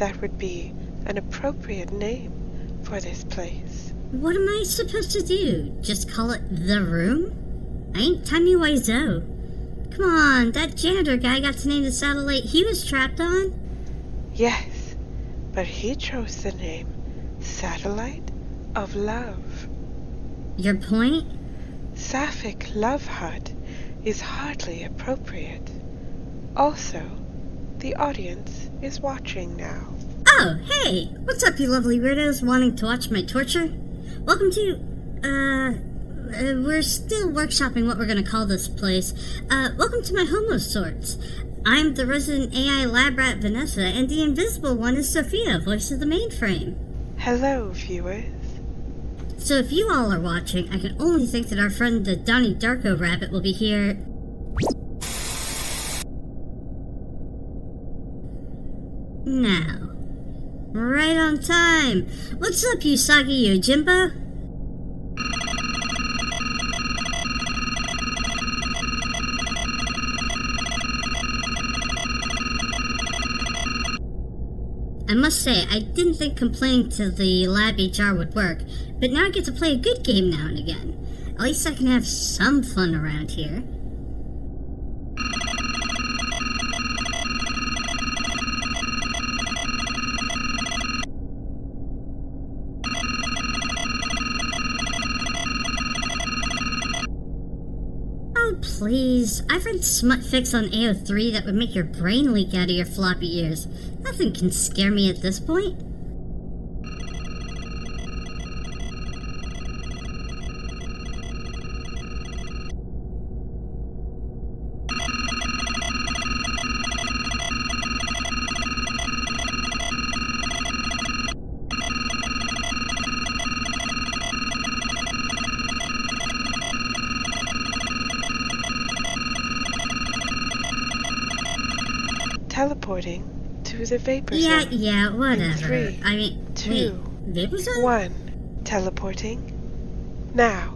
that would be an appropriate name for this place. What am I supposed to do? Just call it The Room? I ain't timey-wise-o. Come on, that janitor guy got to name the satellite he was trapped on. Yes, but he chose the name Satellite of Love. Your point? Sapphic Love Hut is hardly appropriate. Also, the audience is watching now. Oh, hey! What's up, you lovely weirdos wanting to watch my torture? Welcome to, we're still workshopping what we're gonna call this place. Welcome to my home of sorts. I'm the resident AI lab rat Vanessa, and the invisible one is Sophia, voice of the mainframe. Hello, viewers. So if you all are watching, I can only think that our friend the Donnie Darko rabbit will be here. Now. Right on time. What's up, you soggy Yojimbo? I must say, I didn't think complaining to the lab HR would work, but now I get to play a good game now and again. At least I can have some fun around here. Oh, please. I've read smut fics on AO3 that would make your brain leak out of your floppy ears. Nothing can scare me at this point. Teleporting to the vapor zone. Yeah, whatever. In 3, I mean, 2, wait, vapor zone? 1. Teleporting now.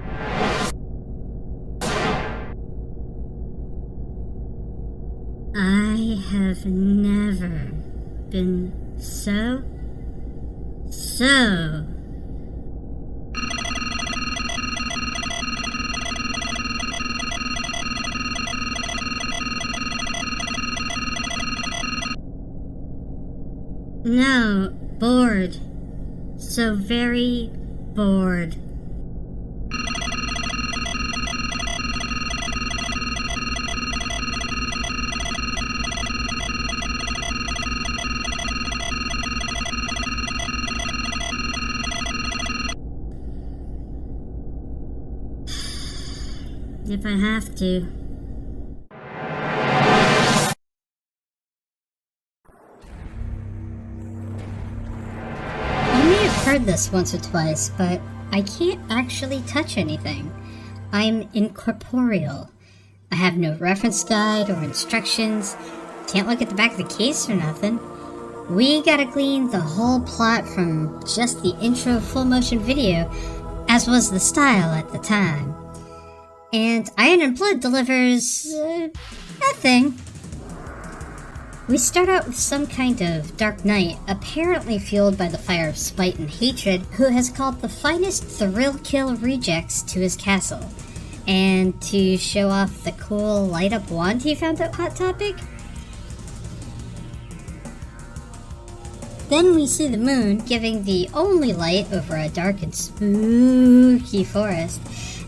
I have never been so No, bored. So very bored. If I have to. Heard this once or twice, but I can't actually touch anything. I'm incorporeal. I have no reference guide or instructions, can't look at the back of the case or nothing. We gotta glean the whole plot from just the intro full motion video, as was the style at the time. And Iron and Blood delivers nothing. We start out with some kind of dark knight, apparently fueled by the fire of spite and hatred, who has called the finest thrill-kill rejects to his castle. And to show off the cool light-up wand he found at Hot Topic? Then we see the moon giving the only light over a dark and spooky forest,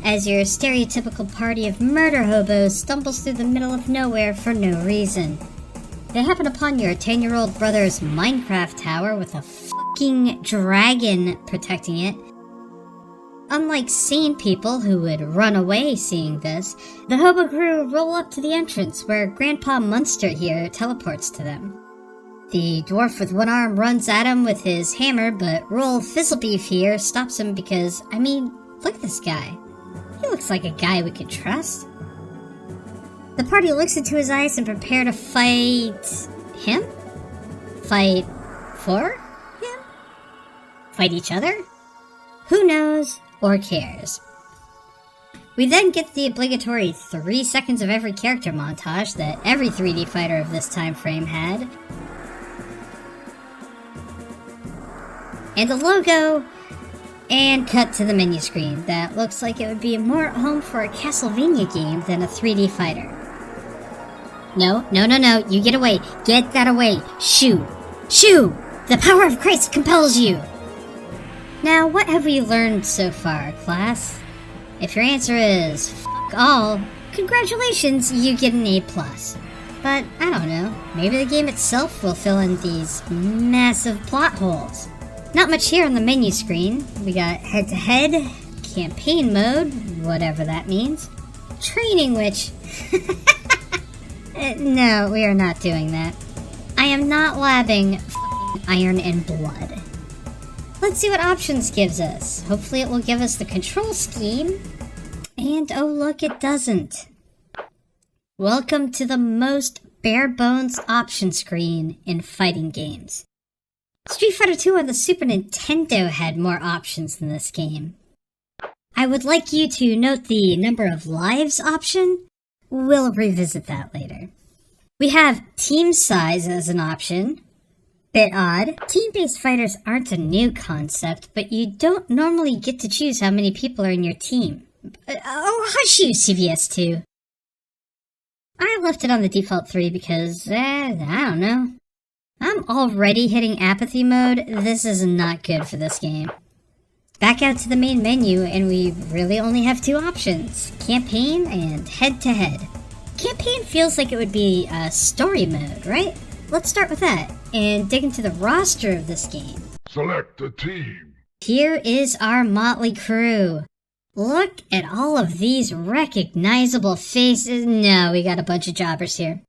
as your stereotypical party of murder hobos stumbles through the middle of nowhere for no reason. They happen upon your 10-year-old brother's Minecraft tower with a fucking dragon protecting it. Unlike sane people who would run away seeing this, the hobo crew roll up to the entrance where Grandpa Munster here teleports to them. The dwarf with one arm runs at him with his hammer, but Roll Fizzlebeef here stops him because, I mean, look at this guy. He looks like a guy we could trust. The party looks into his eyes and prepare to fight him? Fight for him? Fight each other? Who knows or cares? We then get the obligatory 3 seconds of every character montage that every 3D fighter of this time frame had. and a logo, and cut to the menu screen. That looks like it would be more at home for a Castlevania game than a 3D fighter. No, you get away. Get that away. Shoo! Shoo! The power of Christ compels you! Now, what have we learned so far, class? If your answer is f*** all, congratulations, you get an A+. But, I don't know, maybe the game itself will fill in these massive plot holes. Not much here on the menu screen. We got head-to-head, campaign mode, whatever that means, training, which... No, we are not doing that. I am not labbing iron and blood. Let's see what options gives us. Hopefully it will give us the control scheme. And oh look, it doesn't. Welcome to the most bare bones option screen in fighting games. Street Fighter 2 on the Super Nintendo had more options than this game. I would like you to note the number of lives option. We'll revisit that later. We have team size as an option. Bit odd. Team-based fighters aren't a new concept, but you don't normally get to choose how many people are in your team. Oh, hush you, CVS2. I left it on the default 3 because, I don't know. I'm already hitting apathy mode. This is not good for this game. Back out to the main menu, and we really only have two options. Campaign and head-to-head. Campaign feels like it would be a story mode, right? Let's start with that, and dig into the roster of this game. Select a team. Here is our motley crew. Look at all of these recognizable faces. No, we got a bunch of jobbers here.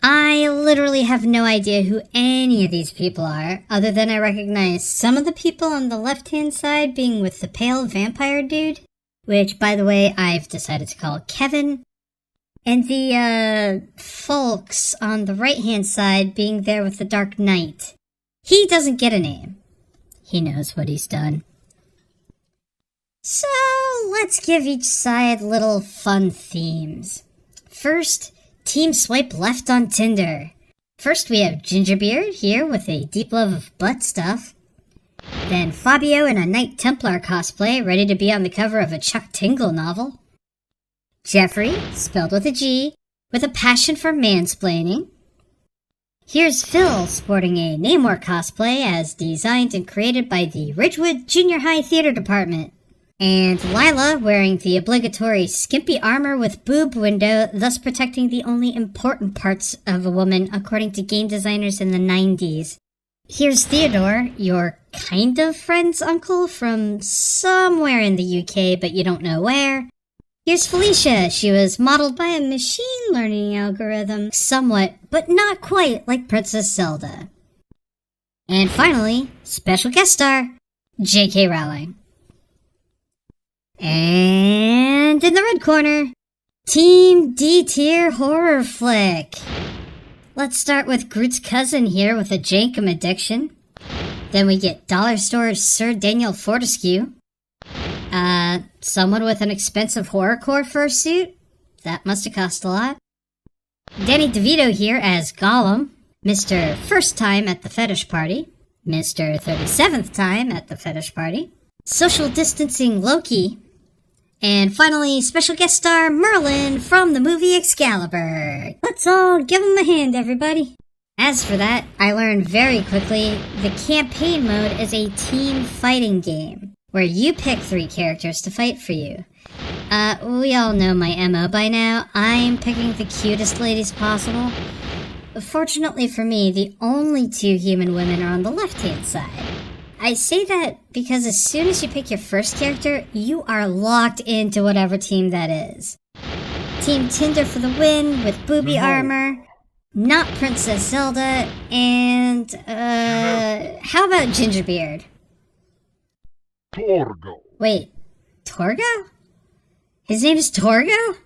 I literally have no idea who any of these people are, other than I recognize some of the people on the left-hand side being with the pale vampire dude, which, by the way, I've decided to call Kevin, and the, folks on the right-hand side being there with the Dark Knight. He doesn't get a name. He knows what he's done. So, let's give each side little fun themes. First, Team Swipe Left on Tinder. First we have Gingerbeard here with a deep love of butt stuff. Then Fabio in a Knight Templar cosplay ready to be on the cover of a Chuck Tingle novel. Jeffrey, spelled with a G, with a passion for mansplaining. Here's Phil sporting a Namor cosplay as designed and created by the Ridgewood Junior High Theater Department. And Lila wearing the obligatory skimpy armor with boob window, thus protecting the only important parts of a woman according to game designers in the 90s. Here's Theodore, your kind of friend's uncle from somewhere in the UK, but you don't know where. Here's Felicia. She was modeled by a machine learning algorithm, somewhat, but not quite like Princess Zelda. And finally, special guest star, J.K. Rowling. And in the red corner, Team D-tier horror flick. Let's start with Groot's cousin here with a jankum addiction. Then we get Dollar Store's Sir Daniel Fortescue. Someone with an expensive horrorcore fursuit. That must have cost a lot. Danny DeVito here as Gollum. Mr. First Time at the Fetish Party. Mr. 37th Time at the Fetish Party. Social Distancing Loki. And finally, special guest star Merlin from the movie Excalibur. Let's all give him a hand, everybody. As for that, I learned very quickly the campaign mode is a team fighting game, where you pick 3 characters to fight for you. We all know my MO by now. I'm picking the cutest ladies possible. Fortunately for me, the only 2 human women are on the left-hand side. I say that because as soon as you pick your first character, you are locked into whatever team that is. Team Tinder for the win with booby armor, not Princess Zelda, and, how about Gingerbeard? Torgo. Wait, Torgo? His name is Torgo?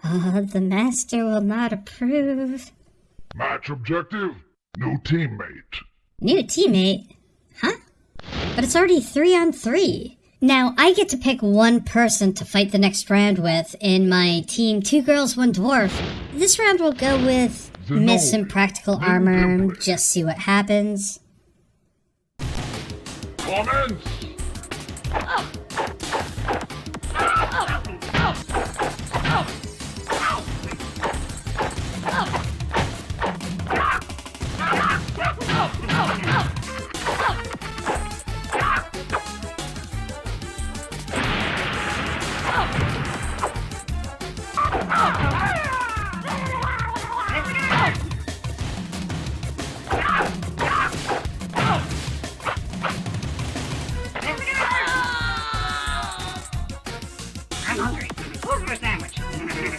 Oh, the master will not approve. Match objective, new teammate. New teammate? Huh? But it's already 3-on-3. Now, I get to pick one person to fight the next round with in my team 2 girls, 1 dwarf. This round will go with Miss Impractical Armor, just see what happens. Commence!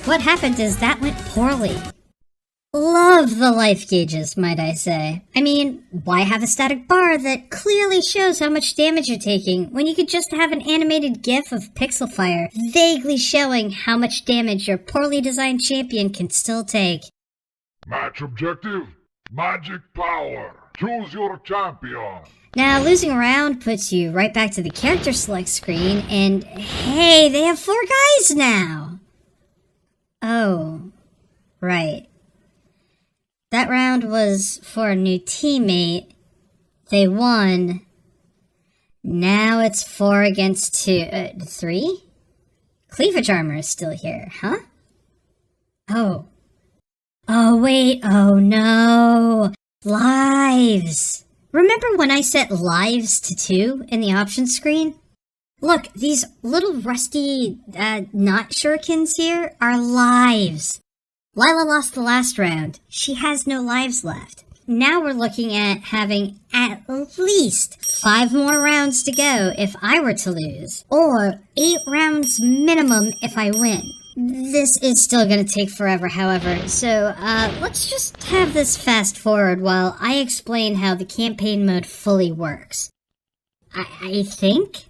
What happened is that went poorly. Love the life gauges, might I say. I mean, why have a static bar that clearly shows how much damage you're taking when you could just have an animated GIF of Pixel Fire vaguely showing how much damage your poorly designed champion can still take? Match objective, magic power. Choose your champion. Now, losing a round puts you right back to the character select screen, and hey, they have 4 guys now! Oh, right. That round was for a new teammate. They won. Now it's 4 against 2. 3? Cleavage armor is still here, huh? Oh. Oh, wait. Oh, no. Lives. Remember when I set lives to 2 in the options screen? Look, these little rusty, not shurikens here are lives. Lila lost the last round. She has no lives left. Now we're looking at having at least 5 more rounds to go if I were to lose, or 8 rounds minimum if I win. This is still going to take forever, however, so let's just have this fast forward while I explain how the campaign mode fully works. I think?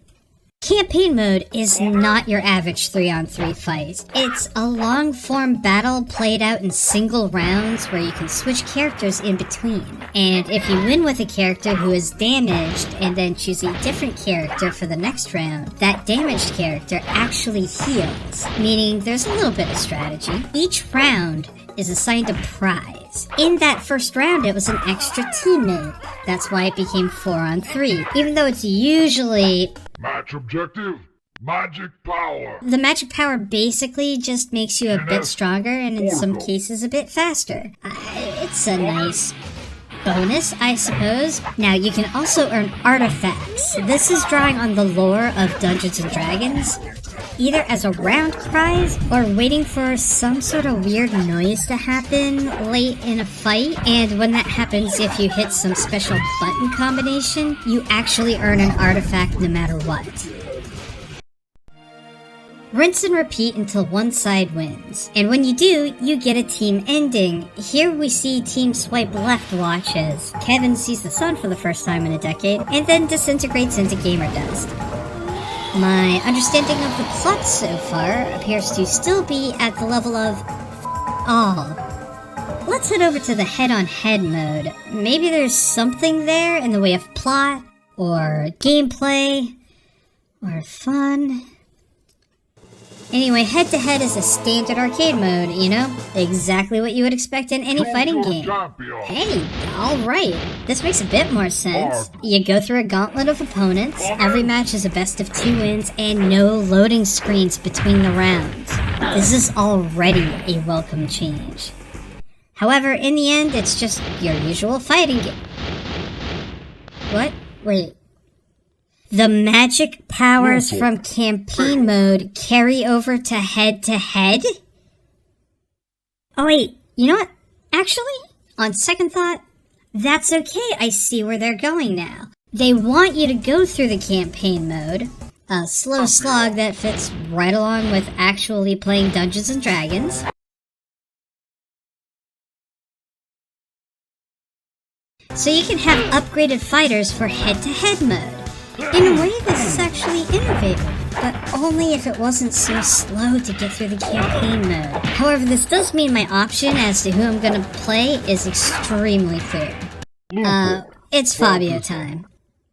Campaign mode is not your average 3-on-3 fight. It's a long-form battle played out in single rounds where you can switch characters in between. And if you win with a character who is damaged and then choose a different character for the next round, that damaged character actually heals, meaning there's a little bit of strategy. Each round is assigned a prize. In that first round, it was an extra teammate. That's why it became 4-on-3, even though it's usually... Match objective, magic power. The magic power basically just makes you a bit stronger and in some cases a bit faster. It's a nice bonus, I suppose. Now, you can also earn artifacts. This is drawing on the lore of Dungeons & Dragons, either as a round prize or waiting for some sort of weird noise to happen late in a fight. And when that happens, if you hit some special button combination, you actually earn an artifact no matter what. Rinse and repeat until one side wins. And when you do, you get a team ending. Here we see Team Swipe Left watch as Kevin sees the sun for the first time in a decade and then disintegrates into gamer dust. My understanding of the plot so far appears to still be at the level of all. Let's head over to the head-on-head mode. Maybe there's something there in the way of plot, or gameplay, or fun. Anyway, head-to-head is a standard arcade mode, you know? Exactly what you would expect in any fighting game. Hey, alright. This makes a bit more sense. You go through a gauntlet of opponents, every match is a best of 2 wins, and no loading screens between the rounds. This is already a welcome change. However, in the end, it's just your usual fighting game. What? Wait. The magic powers from campaign mode carry over to head-to-head? Oh wait, you know what? Actually, on second thought, that's okay, I see where they're going now. They want you to go through the campaign mode, a slow slog that fits right along with actually playing Dungeons & Dragons. So you can have upgraded fighters for head-to-head mode. In a way, this is actually innovative, but only if it wasn't so slow to get through the campaign mode. However, this does mean my option as to who I'm gonna play is extremely clear. It's Fabio time.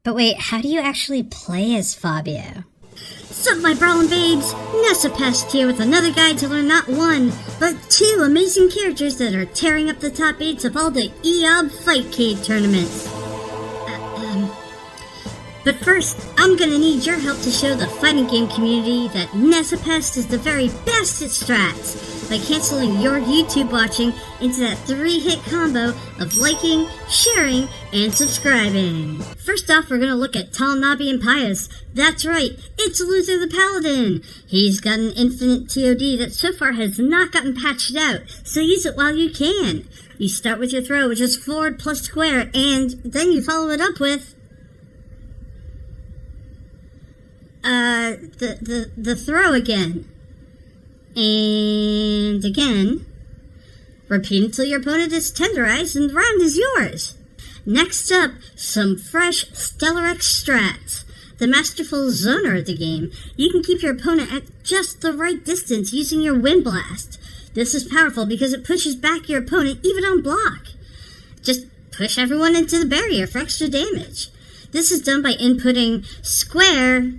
But wait, how do you actually play as Fabio? Sup, my brawling babes? Nessa passed here with another guide to learn not 1, but 2 amazing characters that are tearing up the top 8s of all the EOB Fightcade tournaments. But first, I'm gonna need your help to show the fighting game community that Nesapest is the very best at strats by canceling your YouTube watching into that 3-hit combo of liking, sharing, and subscribing. First off, we're gonna look at Tall, Nobby, and Pious. That's right, it's Luther the Paladin. He's got an infinite TOD that so far has not gotten patched out, so use it while you can. You start with your throw, which is forward plus square, and then you follow it up with the throw again. And again. Repeat until your opponent is tenderized and the round is yours. Next up, some fresh Stellar X strats. The masterful zoner of the game. You can keep your opponent at just the right distance using your Wind Blast. This is powerful because it pushes back your opponent even on block. Just push everyone into the barrier for extra damage. This is done by inputting square.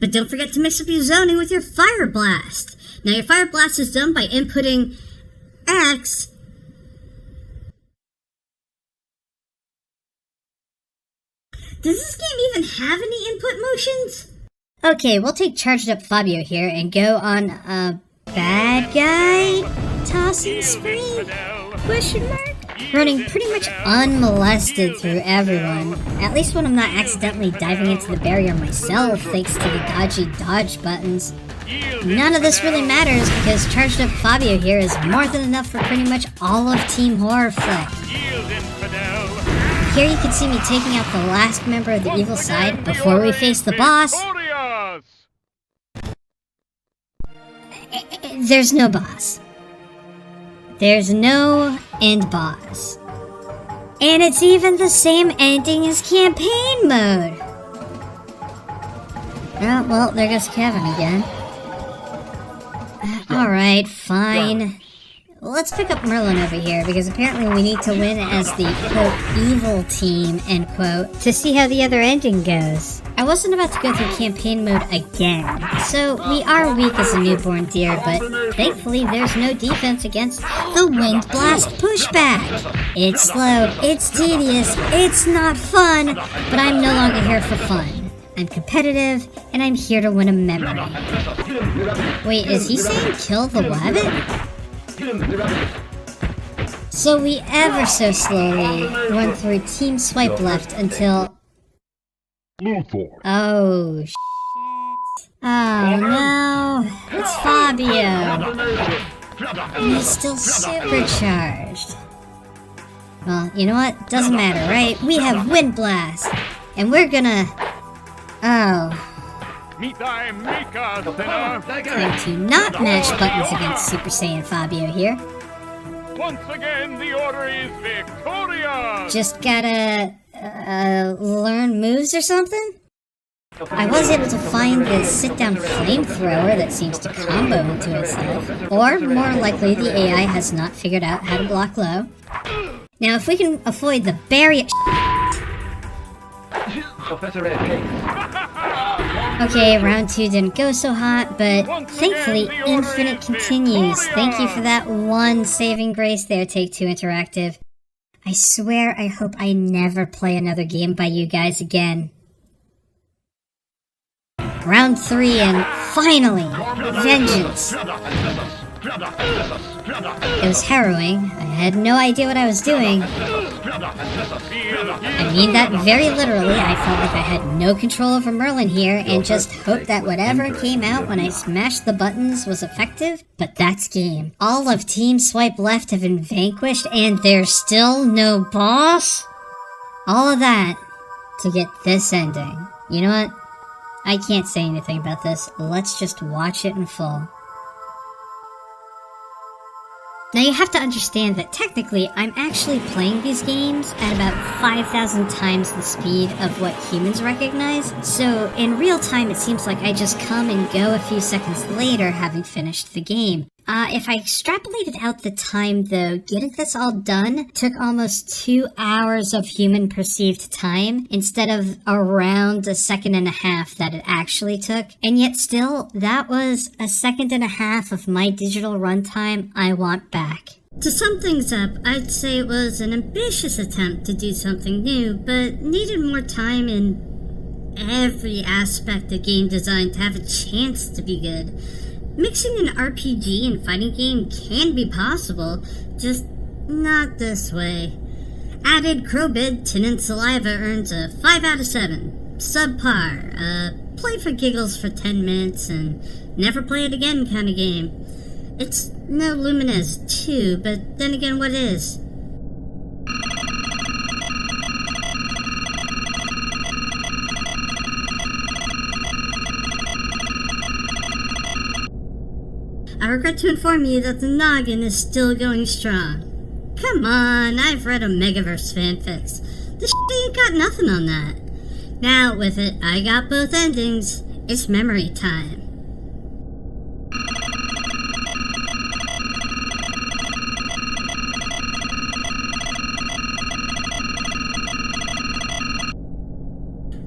But don't forget to mix up your zoning with your Fire Blast. Now your Fire Blast is done by inputting X. Does this game even have any input motions? Okay, we'll take Charged Up Fabio here and go on a bad guy tossing spree? Question mark? Running pretty much unmolested through everyone. At least when I'm not accidentally diving into the barrier myself thanks to the dodgy dodge buttons. None of this really matters because Charged Up Fabio here is more than enough for pretty much all of Team Horror Flick. Here you can see me taking out the last member of the evil side before we face the boss. There's no boss. There's no end boss. And it's even the same ending as campaign mode. Oh, well, there goes Kevin again. Alright, fine. Let's pick up Merlyn over here, because apparently we need to win as the, quote, evil team, end quote, to see how the other ending goes. I wasn't about to go through campaign mode again, so we are weak as a newborn deer, but thankfully there's no defense against the Wind Blast pushback. It's slow, it's tedious, it's not fun, but I'm no longer here for fun. I'm competitive, and I'm here to win a memory. Wait, is he saying kill the wabbit? So we ever so slowly went through Team Swipe Left until... Luthor. Oh, shit. Oh, no. It's Fabio. And he's still supercharged. Well, you know what? Doesn't matter, right? We have Wind Blast. And we're gonna... Oh. Time to not mash buttons against Super Saiyan Fabio here. Once again, the order is victorious! Just gotta, learn moves or something? I was able to find the sit-down flamethrower that seems to combo into itself. Or, more likely, the AI has not figured out how to block low. Now, if we can avoid the barrier... Okay, round 2 didn't go so hot, but thankfully Infinite continues. Thank you for that one saving grace there, Take-Two Interactive. I swear I hope I never play another game by you guys again. Round 3 and finally, vengeance. It was harrowing. I had no idea what I was doing. I mean that very literally. I felt like I had no control over Merlyn here and just hoped that whatever came out when I smashed the buttons was effective, but that's game. All of Team Swipe Left have been vanquished and there's still no boss? All of that to get this ending. You know what? I can't say anything about this. Let's just watch it in full. Now you have to understand that technically I'm actually playing these games at about 5,000 times the speed of what humans recognize, so in real time it seems like I just come and go a few seconds later having finished the game. If I extrapolated out the time though, getting this all done took almost 2 hours of human perceived time instead of around 1.5 seconds that it actually took. And yet still, that was 1.5 seconds of my digital runtime I want back. To sum things up, I'd say it was an ambitious attempt to do something new, but needed more time in every aspect of game design to have a chance to be good. Mixing an RPG and fighting game can be possible, just not this way. Added Crowbid Tenant Saliva earns a 5 out of 7. Subpar. Play for giggles for 10 minutes and never play it again kind of game. It's no Lumines 2, but then again, what is? I regret to inform you that the noggin is still going strong. Come on, I've read a Megaverse fanfics. This shit ain't got nothing on that. Now, with it, I got both endings. It's memory time.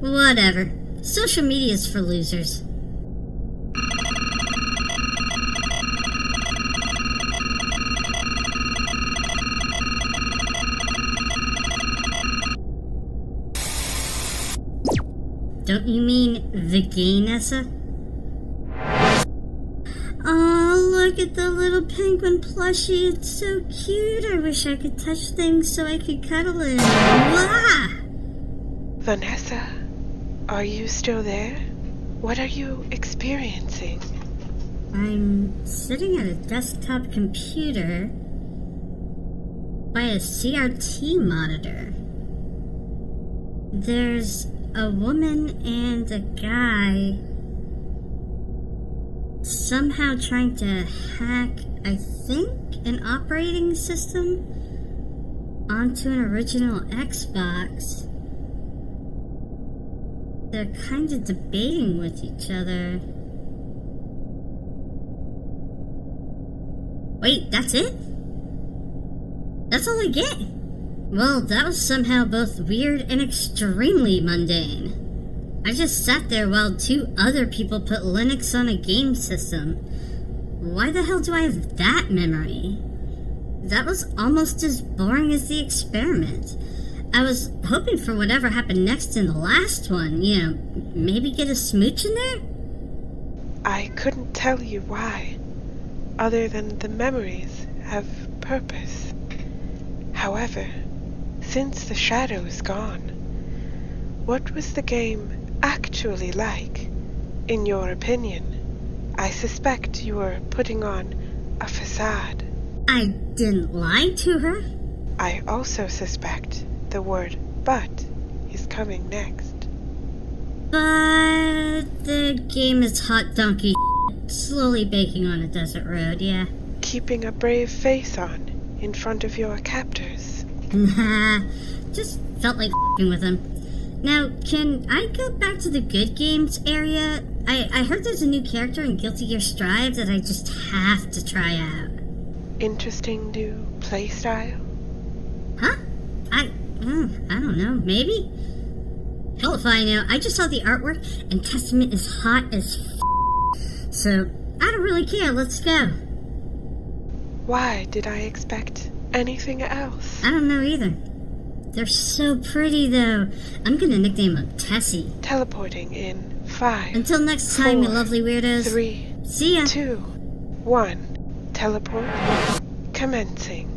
Whatever. Social media's for losers. Don't you mean the Vanessa? Oh, look at the little penguin plushie. It's so cute. I wish I could touch things so I could cuddle it. Wah! Vanessa, are you still there? What are you experiencing? I'm sitting at a desktop computer by a CRT monitor. There's a woman and a guy somehow trying to hack, I think, an operating system onto an original Xbox. They're kind of debating with each other. Wait, that's it? That's all I get? Well, that was somehow both weird and extremely mundane. I just sat there while 2 other people put Linux on a game system. Why the hell do I have that memory? That was almost as boring as the experiment. I was hoping for whatever happened next in the last one, maybe get a smooch in there? I couldn't tell you why, other than the memories have purpose. However, since the shadow is gone, what was the game actually like, in your opinion? I suspect you were putting on a facade. I didn't lie to her. I also suspect the word "but" is coming next. But the game is hot donkey slowly baking on a desert road, yeah. Keeping a brave face on in front of your captors. Nah, just felt like f***ing with him. Now, can I go back to the good games area? I heard there's a new character in Guilty Gear Strive that I just have to try out. Interesting new playstyle? Huh? I don't know, maybe? Hell if I know, I just saw the artwork and Testament is hot as f***. So, I don't really care, let's go. Why did I expect anything else? I don't know either. They're so pretty though. I'm gonna nickname them Tessie. Teleporting in 5. Until next time, 4, you lovely weirdos. 3, See ya. 2, 1. Teleport commencing.